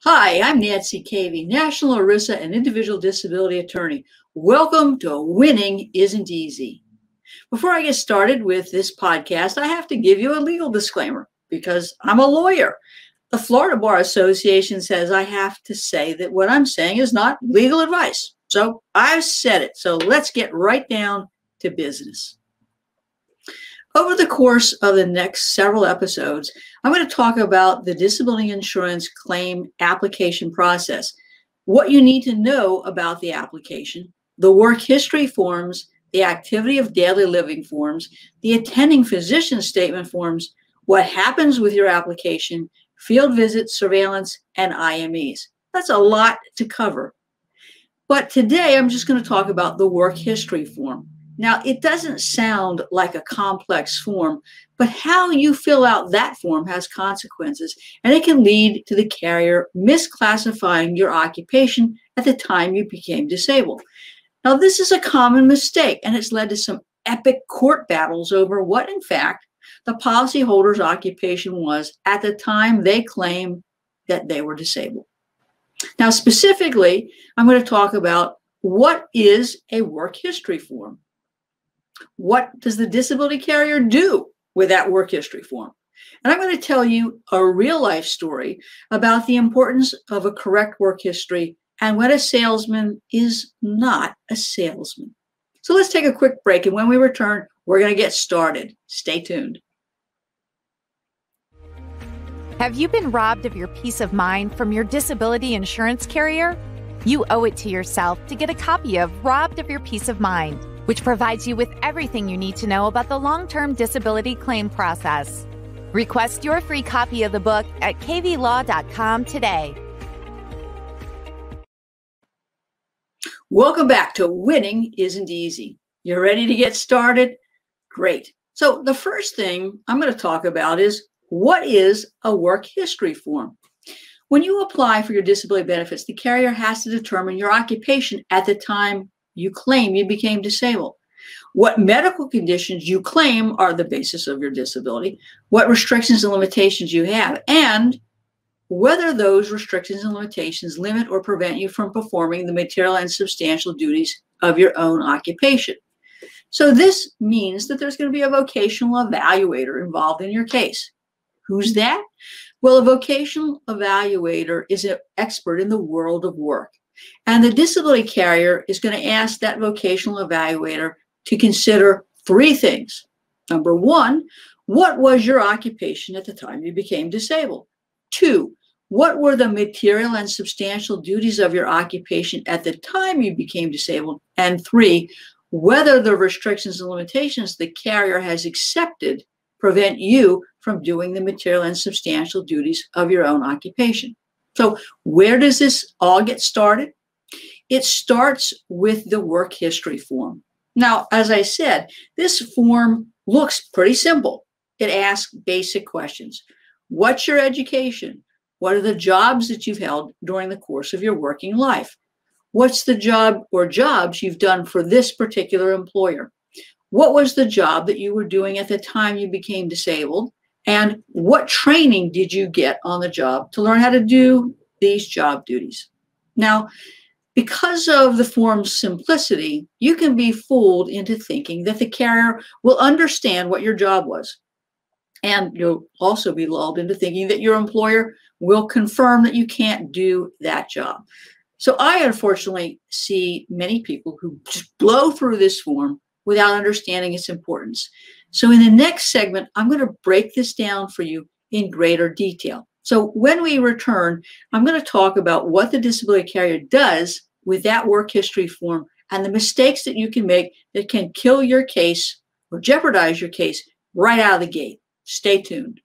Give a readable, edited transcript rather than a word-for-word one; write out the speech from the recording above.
Hi, I'm Nancy Cavey, National ERISA and Individual Disability Attorney. Welcome to Winning Isn't Easy. Before I get started with this podcast, I have to give you a legal disclaimer because I'm a lawyer. The Florida Bar Association says I have to say that what I'm saying is not legal advice. So I've said it. So let's get right down to business. Over the course of the next several episodes, I'm going to talk about the disability insurance claim application process, what you need to know about the application, the work history forms, the activity of daily living forms, the attending physician statement forms, what happens with your application, field visits, surveillance, and IMEs. That's a lot to cover. But today I'm just going to talk about the work history form. Now, it doesn't sound like a complex form, but how you fill out that form has consequences, and it can lead to the carrier misclassifying your occupation at the time you became disabled. Now, this is a common mistake, and it's led to some epic court battles over what, in fact, the policyholder's occupation was at the time they claimed that they were disabled. Now, specifically, I'm going to talk about what is a work history form. What does the disability carrier do with that work history form? And I'm going to tell you a real life story about the importance of a correct work history and when a salesman is not a salesman. So let's take a quick break, and when we return, we're going to get started. Stay tuned. Have you been robbed of your peace of mind from your disability insurance carrier? You owe it to yourself to get a copy of Robbed of Your Peace of Mind, which provides you with everything you need to know about the long-term disability claim process. Request your free copy of the book at caveylaw.com today. Welcome back to Winning Isn't Easy. You ready to get started? Great. So the first thing I'm going to talk about is what is a work history form? When you apply for your disability benefits, the carrier has to determine your occupation at the time you claim you became disabled. What medical conditions you claim are the basis of your disability, what restrictions and limitations you have, and whether those restrictions and limitations limit or prevent you from performing the material and substantial duties of your own occupation. So this means that there's going to be a vocational evaluator involved in your case. Who's that? Well, a vocational evaluator is an expert in the world of work. And the disability carrier is going to ask that vocational evaluator to consider three things. Number one, what was your occupation at the time you became disabled? Two, what were the material and substantial duties of your occupation at the time you became disabled? And three, whether the restrictions and limitations the carrier has accepted prevent you from doing the material and substantial duties of your own occupation. So where does this all get started? It starts with the work history form. Now, as I said, this form looks pretty simple. It asks basic questions. What's your education? What are the jobs that you've held during the course of your working life? What's the job or jobs you've done for this particular employer? What was the job that you were doing at the time you became disabled? And what training did you get on the job to learn how to do these job duties? Now, because of the form's simplicity, you can be fooled into thinking that the carrier will understand what your job was. And you'll also be lulled into thinking that your employer will confirm that you can't do that job. So I unfortunately see many people who just blow through this form without understanding its importance. So in the next segment, I'm going to break this down for you in greater detail. So when we return, I'm going to talk about what the disability carrier does with that work history form and the mistakes that you can make that can kill your case or jeopardize your case right out of the gate. Stay tuned.